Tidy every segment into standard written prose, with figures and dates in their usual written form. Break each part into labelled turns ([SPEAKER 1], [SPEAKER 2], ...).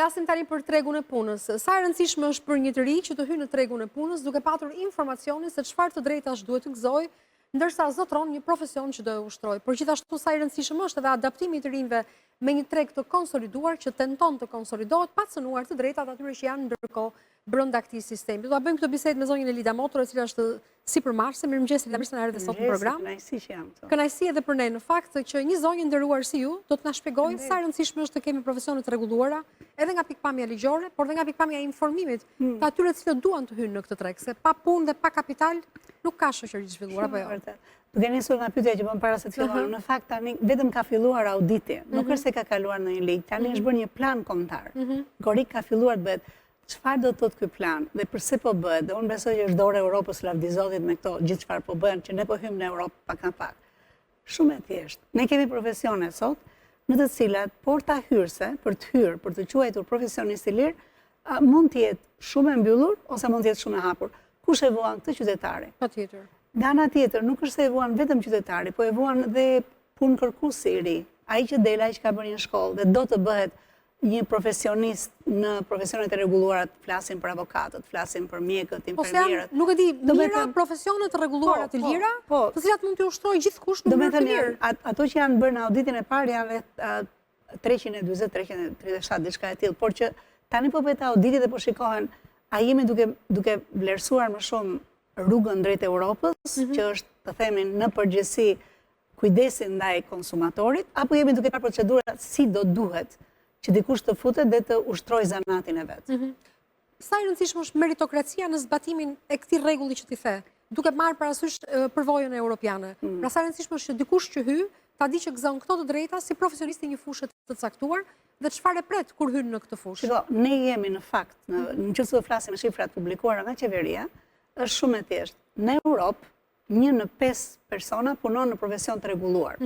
[SPEAKER 1] Flasim tani për tregun e punës. Sa e rëndësishme është për një të ri që të hyjë në tregun e punës duke patur informacione se çfarë të drejtash duhet të gëzojë, ndërsa zotron një profesion që do e ushtrojë. Por gjithashtu sa i rëndësishëm është edhe adaptimi i të rinjve me një treg të konsoliduar që tenton të konsolidohet pa cënuar të drejtat atyre që janë ndërkohë brenda këtij sistemi. Do ta bëjmë këtë bisedë me zonjën Elida Motor, e cila është sipërmarrëse. Mirëmëngjes, Elida, mirë se na erdhe sot në program.
[SPEAKER 2] Kënaqësi që jam këtu.
[SPEAKER 1] Kënaqësi edhe për ne në fakt që një zonjë nderuar si ju do të na shpjegojë sa e rëndësishme është të kemi profesione të rregulluara, edhe nga pikpamja ligjore, por edhe nga pikpamja e informimit të atyre që duan të hyjnë në këtë treg, se pa punë dhe pa kapital nuk ka shoqëri të zhvilluar apo jo.
[SPEAKER 2] Duke nisur nga pyetja që bëm para se të fillojmë, në fakt tani vetëm ka filluar auditi, nuk është se ka kaluar në një ligj, tani është bërë një plan kombëtar. Korrik ka filluar të bëhet çfarë do të thotë ky plan dhe pse po bëhet. Dhe unë besoj që është dorë e Europës lavdizotit me këto gjithë çfarë po bëhen, që ne po hyjmë në Europë pak a pak. Shumë e thjeshtë. Ne kemi profesione sot në të cilat porta hyrëse për të hyrë, për të quajtur profesionist i lirë, mund të jetë shumë e mbyllur ose mund të jetë shumë e hapur. Kush e vuan këtë? Qytetari.
[SPEAKER 1] Patjetër.
[SPEAKER 2] Nga ana tjetër, nuk është se e vuan vetëm qytetari, po e vuan dhe punë kërkuesi i ri, ai që del, ai që ka bërë një shkollë dhe do të bëhet një profesionist në profesionet e rregulluara, flasim për avokatët, flasim për mjekët, infermierët.
[SPEAKER 1] Nuk e di, mira profesione të rregulluara të lira, të cilat mund të ushtrojë gjithkusht në mënyrë të mirë.
[SPEAKER 2] Ato që janë bërë në auditin e parë janë 320, 337 diçka e tillë, por që tani po bëhet auditi dhe po shikohen, a jemi duke vlerësuar më shumë rrugën drejt Europës, që është, të themi, në përgjithësi kujdesin ndaj konsumatorit, apo jemi duke parë procedurat si do duhet që dikush të futet dhe të ushtrojë zanatin e vet.
[SPEAKER 1] Sa e rëndësishme është meritokracia në zbatimin e këtij rregulli që ti the, duke marrë parasysh përvojën europiane. Pra sa e rëndësishme është që dikush që hyj ta di që gëzon këto të drejta si profesionist i një fushë të caktuar dhe çfarë e pret kur hyn në këtë fushë.
[SPEAKER 2] Shiko, ne jemi në fakt, nëse do flasim me shifrat publikuara nga qeveria, është shumë e thjeshtë. Në Europë 1 në 5 persona punon në profesion të rregulluar.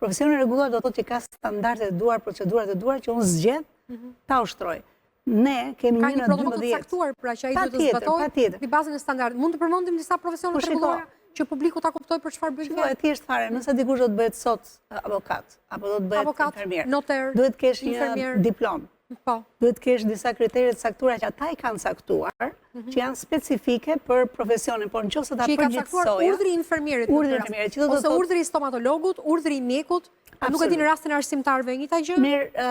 [SPEAKER 2] Profesioni i rregulluar do të thotë që ka standardet e duar, procedurat e duar që unë zgjedh ta ushtroj. Ne kemi 1 në 12.
[SPEAKER 1] Ka një protokoll të caktuar pra që ai duhet të zbatojë në bazën e standardit. Mund të përmendim disa profesione të rregulluara që publiku ta kuptojë për çfarë bëjnë.
[SPEAKER 2] Po, e thjeshtë fare, nëse dikush do të bëhet sot avokat apo do të bëhet infermier,
[SPEAKER 1] noter,
[SPEAKER 2] duhet të kesh një diplomë.
[SPEAKER 1] Po.
[SPEAKER 2] Duhet të kesh disa kritere të caktuara që ata i kanë caktuar, që janë specifike për profesionin, por nëse ta përgjithësoja,
[SPEAKER 1] urdhri i infermierit, ose urdhri i stomatologut, urdhri i mjekut, nuk e di në rastin e arsimtarëve njëjta gjë.
[SPEAKER 2] Mirë,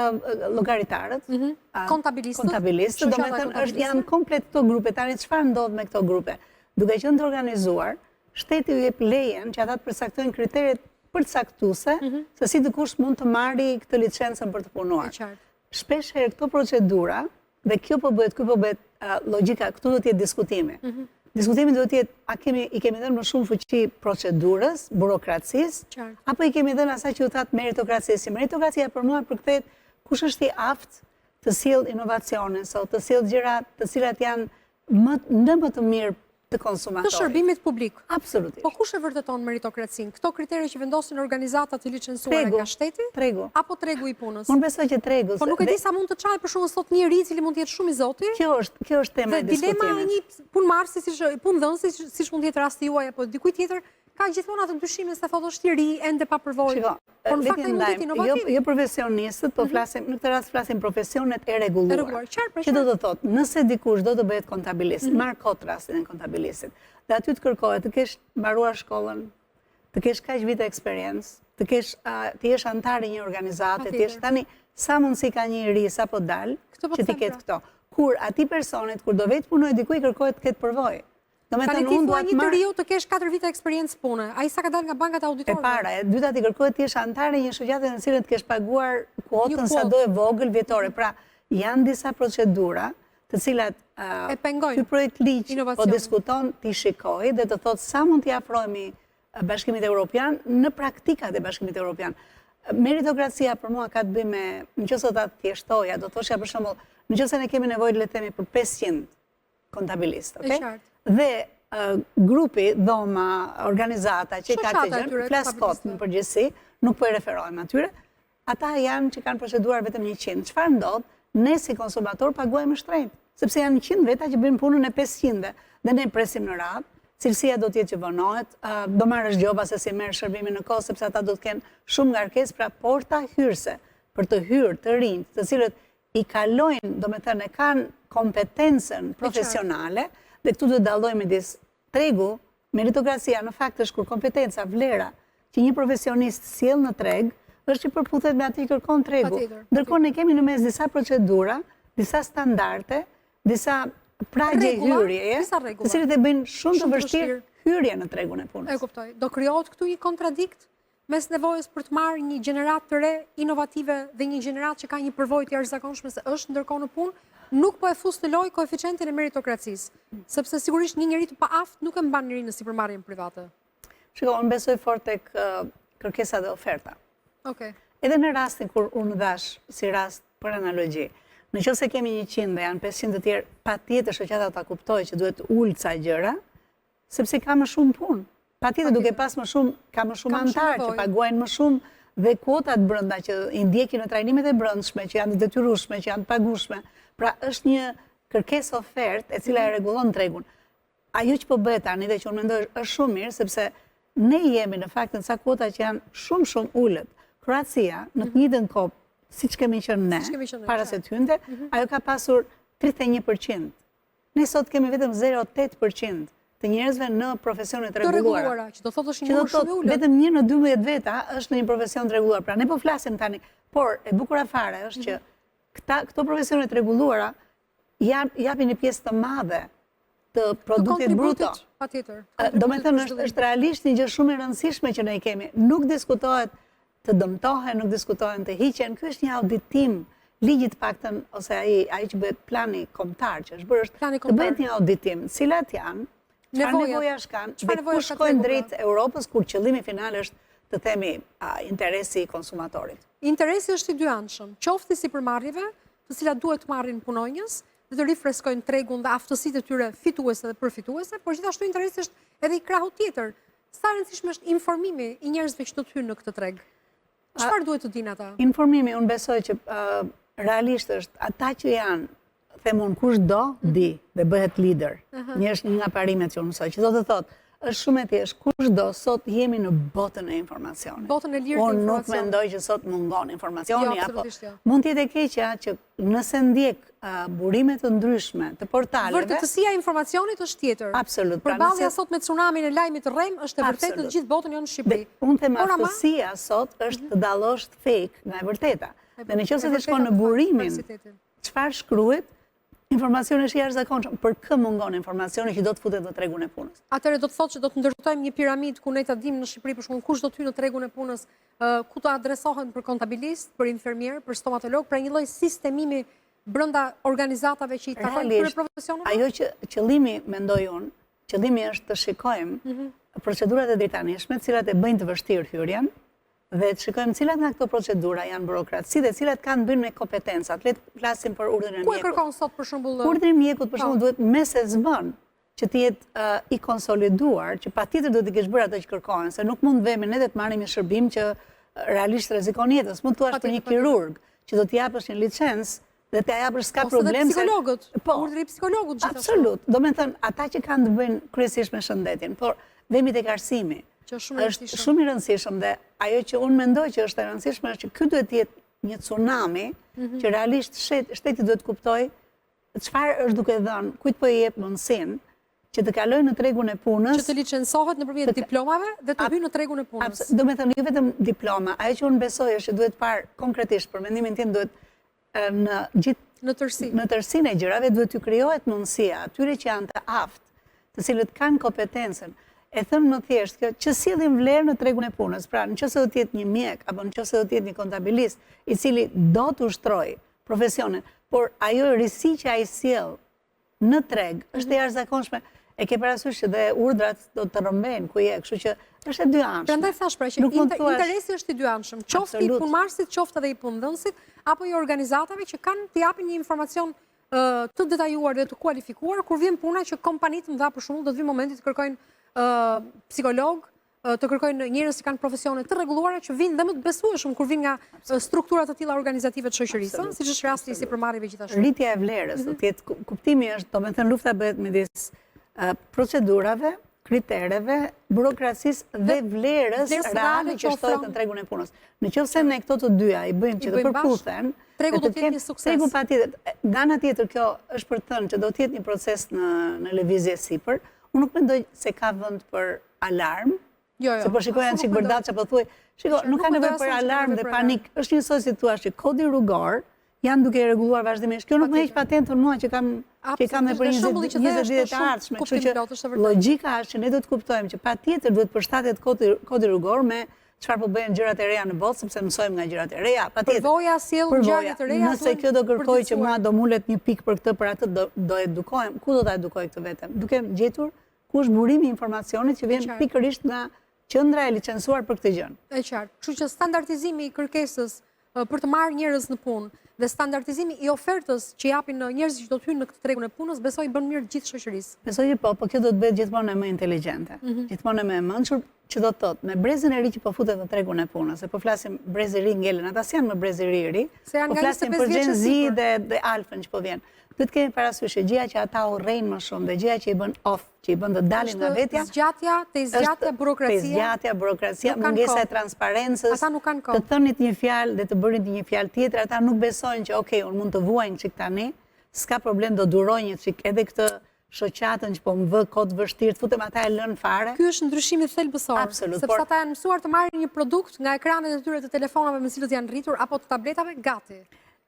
[SPEAKER 2] llogaritarët,
[SPEAKER 1] kontabilistët,
[SPEAKER 2] domethënë janë komplet këto grupe. Tani çfarë ndodh me këto grupe? Duke qenë të organizuar, shteti u jep lejen që ata të përcaktojnë kriteret përcaktuese se si dikush mund të marrë këtë licencën për të punuar. Shpesh herë këto procedura, dhe ky po bëhet logjika, këtu do të jetë diskutimi. Diskutimi do të jetë, i kemi dhënë më shumë fuqi procedurës, burokracisë, apo i kemi dhënë asaj që u that meritokracisë. Meritokracia për mua përkthehet kush është i aftë të sjellë inovacione, të sjellë gjëra të cilat janë më të mirë të konsumatorit.
[SPEAKER 1] Të shërbimit publik.
[SPEAKER 2] Absolutisht.
[SPEAKER 1] Po kush e vërteton meritokracinë? Këto kritere që vendosin organizata të licencuara nga shteti?
[SPEAKER 2] Tregu.
[SPEAKER 1] Apo tregu i punës?
[SPEAKER 2] Unë besoj që tregu.
[SPEAKER 1] Po nuk e di sa mund të çajë për shkak sot një i cili mund të jetë shumë i zoti?
[SPEAKER 2] Kjo është tema e diskutimit.
[SPEAKER 1] Dilema e një punëmarrësi, punëdhënësi, siç mund të jetë rasti juaj apo dikujt tjetër, ka gjithmonë atë ndryshimin se thotë është i ri, ende pa përvojë. Por në fakt ai mund të jetë inovativ.
[SPEAKER 2] Jo profesionistët, po flasim në këtë rast flasim profesionet e rregulluara. Që do të thotë, nëse dikush do të bëhet kontabilist, marr kot rastin e kontabilistit. Dhe aty të kërkohet të kesh mbaruar shkollën, të kesh kaq vite eksperiencë, të jesh antar i një organizate, të jesh tani sa mundsi ka një i ri sapo dal që ti ketë këto. Kur atij personit kur do vetë punoj diku i kërkohet të ketë përvojë.
[SPEAKER 1] Tani ti thua një të riu të kesh 4 vite eksperiencë pune. Ai sa ka dalë nga bankat auditorëve.
[SPEAKER 2] E para, e dyta ti kërkohet të jesh antar i një shoqate në cilën të kesh paguar kuotën sado e vogël vjetore. Pra, janë disa procedura të cilat ky projekt ligj po diskuton ti shikoj dhe të thotë sa mund t'i afrohemi Bashkimit Evropian në praktikat e Bashkimit Evropian. Meritokracia për mua ka të bëjë me, nëse ta thjeshtoja, do thoshja për shembull, nëse ne kemi nevojë le të themi për 500 kontabilistë, okay? Dhe grupi, dhoma, organizata që ka këtë gjë, flas kot në përgjithësi, nuk po i referohem atyre, ata janë që kanë proceduar vetëm 100. Çfarë ndodh? Ne si konsumator paguajmë shtrenjtë, sepse janë 100 veta që bëjnë punën e 500 dhe ne presim në radhë, cilësia do të jetë që vonohet, do marrësh gjoba se si merr shërbimin në kohë, sepse ata do të kenë shumë ngarkesë, pra porta hyrëse për të hyrë të rinj, të cilët i kalojnë, do me thënë, e kanë kompetencën profesionale, dhe këtu duhet dallojmë midis tregu, meritokracia në fakt është kur kompetenca, vlera, që një profesionist sjell në treg, është që përputhet me atë që kërkon tregu. Ndërkohë ne kemi në mes disa procedura, disa standarde, disa pragje hyrjeje, të cilët e bëjnë shumë të vështirë hyrje në tregun e punës.
[SPEAKER 1] E kuptoj. Do krijohet këtu një kontradikt mes nevojës për të marrë një gjenerat të re, inovative dhe një gjenerat që ka një përvojë të jashtëzakonshme se është ndërkohë në punë, nuk po e fus në lojë koeficientin e meritokracisë, sepse sigurisht një njeri të paaft nuk e mban njëri në sipërmarrjen private.
[SPEAKER 2] Shiko, unë besoj fort tek kërkesa dhe oferta. Edhe në rastin kur unë dash si rast për analogji, në qoftë se kemi 100 dhe janë 500 të tjerë, patjetër shoqata ta kuptojë që duhet ulë ca gjëra, sepse ka më shumë punë. Patjetër duke pas më shumë, ka më shumë antarë që paguajnë më shumë dhe kuotat brenda që i ndjekin në trajnimet e brendshme, që janë detyrueshme, që janë pagueshme. Pra është një kërkesë ofertë e cila e rregullon tregun. Ajo që po bëhet tani dhe që unë mendoj është shumë mirë sepse ne jemi në fakt në ca kuota që janë shumë ulët. Kroacia në të njëjtën kohë, siç kemi qenë ne, para se të hynte, ajo ka pasur 31%. Ne sot kemi vetëm 0,8% të njerëzve në profesionet rregulluara.
[SPEAKER 1] Që do thotë është një numër shumë i ulët.
[SPEAKER 2] Vetëm 1 në 12 veta është në një profesion të rregulluar. Pra ne po flasim tani, por e bukura fare është që këto profesionet rregulluara japin një pjesë të madhe të produktit bruto. Do me thënë është realisht një gjë shumë e rëndësishme që ne i kemi. Nuk diskutohet të dëmtohen, nuk diskutohen të hiqen. Ky është një auditim, ligjit paktën, ose ai që bëhet plani kombëtar që është bërë, të bëhet një auditim, cilat janë, çfarë nevojash kanë, dhe ku shkojnë drejt Europës, kur qëllimi final është të themi interesi i konsumatorit.
[SPEAKER 1] Interesi është i dyanshëm, qoftë i sipërmarrjeve, të cilat duhet të marrin punonjës, dhe të rifreskojnë tregun dhe aftësitë e tyre fituese dhe përfituese, por gjithashtu interesi është edhe i krahut tjetër. Sa rëndësishme është informimi i njerëzve që do të hyjnë në këtë treg. Çfarë duhet të dinë ata?
[SPEAKER 2] Informimi, unë besoj që realisht është ata që janë, themun kush do, di dhe bëhet lider. Një është një nga parimet që unë mësoj, që do të thotë, është shumë e thjeshtë, kush do, sot jemi në botën e informacionit.
[SPEAKER 1] Botën e lirë të informacionit.
[SPEAKER 2] Unë nuk mendoj që sot mungon informacioni, apo mund t'jetë e keqja që nëse ndjek burime të ndryshme të portaleve.
[SPEAKER 1] Vërtetësia e informacionit është tjetër.
[SPEAKER 2] Absolut.
[SPEAKER 1] Përballja sot me tsunamin e lajmit të rrem është e vërtetë në gjithë botën, jo në Shqipëri.
[SPEAKER 2] Unë them aftësia sot është të dallosh fake nga e vërteta. Dhe nëse të shkon në burimin, çfarë shkruhet, informacioni është jashtëzakonshëm. Për kë mungon informacioni që do të futet në tregun e punës?
[SPEAKER 1] Atëherë do të thotë që do të ndërtojmë një piramidë ku ne ta dimë në Shqipëri për shkak kush do të hyjë në tregun e punës, ku të adresohen për kontabilist, për infermier, për stomatolog, pra një lloj sistemimi brenda organizatave që i takojnë këtyre profesioneve?
[SPEAKER 2] Ajo që qëllimi, mendoj unë, qëllimi është të shikojmë procedurat e drejtanishme, të cilat e bëjnë të vështirë hyrjen, dhe të shikojmë cilat nga këto procedura janë burokraci dhe cilat kanë bëjnë me kompetencat. Le të flasim për urdhrin e mjekut.
[SPEAKER 1] Ku e kërkon sot për shembull?
[SPEAKER 2] Urdhri i mjekut për shembull duhet me se zbën që të jetë i konsoliduar, që patjetër duhet të kesh bërë ato që kërkohen, se nuk mund vemi ne të marrim një shërbim që realisht rrezikon jetën. Mund thuash për një kirurg që do t'i japësh një licencë dhe t'i japësh s'ka problem.
[SPEAKER 1] Ose psikologët. Urdhri i psikologut gjithashtu.
[SPEAKER 2] Absolut. Do të thënë ata që kanë të bëjnë kryesisht me shëndetin, por vemi tek arsimi. Është shumë i rëndësishëm dhe ajo që unë mendoj që është e rëndësishme është që ky duhet të jetë një tsunami që realisht shteti duhet të kuptojë çfarë është duke dhënë, kujt po i jep mundësinë që të kalojë në tregun e punës,
[SPEAKER 1] që të licencohet nëpërmjet diplomave dhe të hyjë në tregun e punës.
[SPEAKER 2] Do të thënë jo vetëm diploma, ajo që unë besoj është që duhet parë konkretisht për mendimin tim duhet në gjithë në tërsinë e gjërave duhet të krijohet mundësia atyre që janë të aftë, të cilët kanë kompetencën. E thënë më thjesht kjo, që sillin vlerë në tregun e punës. Pra, nëse do të jetë një mjek apo nëse do të jetë një kontabilist i cili do të ushtrojë profesionin, por ajo risi që ai sjell në treg është e jashtëzakonshme. E ke parasysh që dhe urdhrat do të rrëmbejnë ku je, kështu që është e dyanshme.
[SPEAKER 1] Prandaj thash pra që interesi është i dyanshëm, qoftë i punëmarrësit, qoftë edhe i punëdhënësit, apo i organizatave që kanë të japin një informacion të detajuar dhe të kualifikuar kur vjen puna që kompanitë mëdha për shembull do të vinë momenti të kërkojnë psikolog, të kërkojnë njerëz që kanë profesione të rregulluara që vinë dhe më të besueshëm kur vinë nga struktura të tilla organizative të shoqërisë, siç është rasti i sipërmarrjeve gjithashtu.
[SPEAKER 2] Rritja e vlerës do të jetë kuptimi është, domethënë lufta bëhet midis procedurave, kritereve, burokracisë dhe vlerës reale që shtohet në tregun e punës. Në qoftë se ne këto të dyja i bëjmë që të përputhen,
[SPEAKER 1] tregu do të jetë një sukses.
[SPEAKER 2] Tregu patjetër. Nga ana tjetër kjo është për të thënë që do të jetë një proces në lëvizje sipër. Unë nuk mendoj se ka vend për alarm. Se po shikoj janë çik bërdaç apo thuaj, shiko, nuk ka nevojë për alarm dhe panik. Është njësoj si thua që kodi rrugor janë duke rregulluar vazhdimisht. Kjo nuk më heq patentën mua që kam edhe për 20 vite të ardhshme. Kështu që logjika është që ne do të kuptojmë që patjetër duhet përshtatet kodi rrugor me çfarë po bëjnë gjërat e reja në botë, sepse mësojmë nga gjërat e reja. Patjetër.
[SPEAKER 1] Përvoja sjell gjërat e reja.
[SPEAKER 2] Nëse kjo do kërkoj që mua do mulet një pikë për këtë për atë, do edukohem. Ku do ta edukoj këtë vetëm? Duke gjetur ku është burimi i informacionit që vjen pikërisht nga qendra e licencuar për këtë gjë.
[SPEAKER 1] Është qartë. Kështu që standardizimi i kërkesës për të marrë njerëz në punë dhe standardizimi i ofertës që japin njerëzit që do të hyjnë në këtë tregun e punës, besoj bën mirë gjithë shoqërisë.
[SPEAKER 2] Besoj që po kjo do të bëhet gjithmonë më inteligjente, gjithmonë më e mençur, që do të thotë me brezin e ri që po futet në tregun e punës, se po flasim brez i ri ngelen, ata s'janë më brez i ri, po flasim për Gen Z dhe Alfën që po vjen. Duhet kemi parasysh që gjëja që ata urrejnë më shumë dhe gjëja që i bën off, që i bën të dalin nga vetja,
[SPEAKER 1] zgjatja burokracia,
[SPEAKER 2] mungesa e transparencës,
[SPEAKER 1] ata nuk kanë kohë.
[SPEAKER 2] Të thënit një fjalë dhe të bërit një fjalë tjetër, ata nuk besojnë që okay, unë mund të vuajnë çik tani, s'ka problem, do duroj një çik edhe këtë shoqatën që po më vë kod vështirë, futem ata e lën fare.
[SPEAKER 1] Ky është ndryshimi thelbësor, sepse ata janë mësuar të marrin një produkt nga ekranet e tyre të telefonave me cilët janë rritur apo të tabletave gati.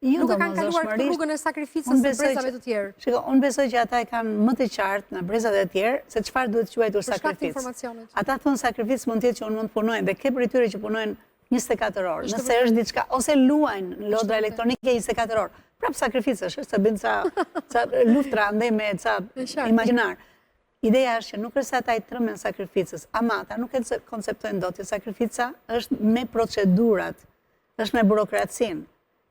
[SPEAKER 1] Nuk e kanë kaluar këtë rrugën e sakrificës së brezave të tjerë.
[SPEAKER 2] Shiko, unë besoj që ata e kanë më të qartë në brezat e tjerë se çfarë duhet quajtur sakrificë. Ata thonë sakrificë mund të jetë që unë mund të punojnë dhe ke prej tyre që punojnë 24 orë. Nëse është diçka ose luajnë në lodra elektronike 24 orë. Prap sakrificë është, se bën ca luftra andaj me ca imagjinar. Ideja është që nuk është se ata i trëmben sakrificës, ama ata nuk e konceptojnë dot që sakrifica është me procedurat, është me burokracinë.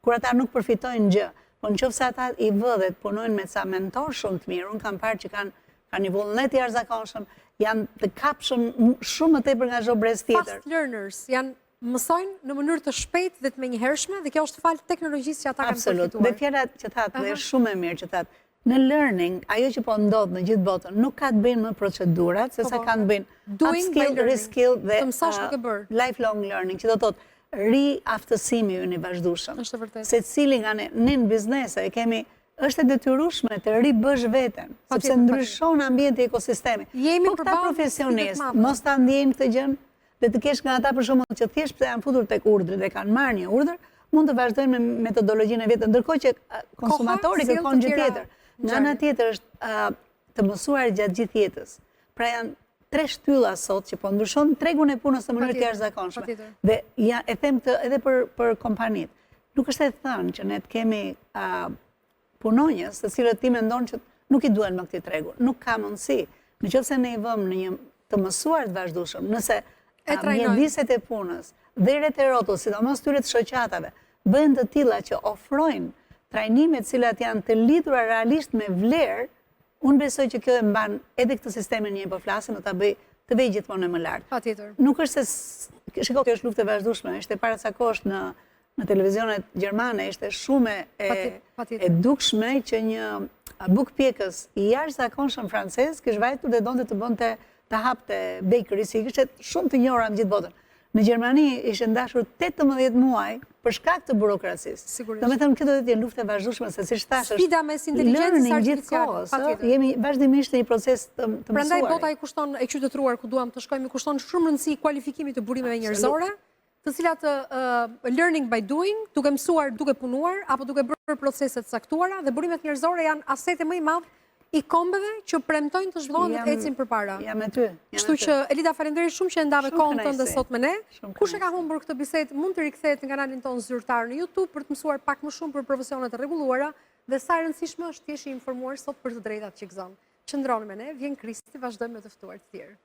[SPEAKER 2] Kur ata nuk përfitojnë gjë, po nëse ata i vëdhet punojnë me ca mentor shumë të mirë, unë kam parë që kanë një vullnet i jashtëzakonshëm, janë të kapshëm shumë më tepër nga çdo brez tjetër.
[SPEAKER 1] Fast learners, mësojnë në mënyrë të shpejtë dhe të menjëhershme dhe kjo është fal teknologjisë që ata kanë përfituar.
[SPEAKER 2] Absolut. Dhe fjala që thatë, dhe është shumë e mirë që thatë, në learning, ajo që po ndodh në gjithë botën, nuk ka të bëjnë më procedurat, sesa kanë të bëjnë upskill, reskill dhe lifelong learning, që do thotë riaftësimi ynë i vazhdueshëm. Se cili nga ne në biznese kemi është e detyrueshme të ribësh veten, sepse ndryshon ambienti ekosistemi. Po këta profesionistë mos ta ndjejnë këtë gjë dhe të kesh nga ata për shembull që thjesht pse janë futur tek urdhri dhe kanë marrë një urdhër, mund të vazhdojnë me metodologjinë e vet, ndërkohë që konsumatori kërkon gjë tjetër. Nga ana tjetër është të mësuar gjatë gjithë jetës. Pra janë 3 shtylla sot që po ndryshon tregun e punës në mënyrë të jashtëzakonshme. Dhe e them këtë edhe për kompanitë. Nuk është e thënë që ne të kemi punonjës të cilët ti mendon që nuk i duhen më këtij tregu. Nuk ka mundësi. Nëse ne i vëmë në një të mësuar të vazhdueshëm, nëse mjediset e punës dhe rreth e rrotull, sidomos tyre të shoqatave, bëhen të tilla që ofrojnë trajnime të cilat janë të lidhura realisht me vlerë, unë besoj që kjo e mban edhe këtë sistemin një po flasim, do ta bëj të vej gjithmonë më lart.
[SPEAKER 1] Patjetër.
[SPEAKER 2] Nuk është se shikoj, kjo është luftë e vazhdueshme, ishte para ca kohësh në televizionet gjermane, ishte shumë e dukshme që një bukpjekës i jashtëzakonshëm francez kishte vajtur dhe donte të bënte të hapte bakery, si kishte shumë të njohura në gjithë botën. Në Gjermani ishte ndashur 18 muaj për shkak të burokracisë. Domethënë kjo do të jetë luftë e vazhdueshme, se siç thash,
[SPEAKER 1] sfida mes inteligjencës artificiale.
[SPEAKER 2] Jemi vazhdimisht në një proces të mësuar.
[SPEAKER 1] Prandaj bota i kushton e qytetëruar ku duam të shkojmë, kushton shumë rëndësi kualifikimit të burimeve njerëzore, të cilat learning by doing, duke mësuar, duke punuar apo duke bërë procese të caktuara dhe burimet njerëzore janë aseti më i madh i kombeve që premtojnë të zhvillohen dhe të ecin përpara.
[SPEAKER 2] Jam me ty.
[SPEAKER 1] Kështu që Elida, faleminderit shumë që ndave kohën tënde sot me ne. Kush e ka humbur këtë bisedë mund të rikthehet në kanalin tonë zyrtar në YouTube për të mësuar pak më shumë për profesionet e rregulluara dhe sa e rëndësishme është të jesh i informuar sot për të drejtat që gëzon. Qëndroni me ne, vjen Kristi, vazhdojmë me të ftuar të tjerë.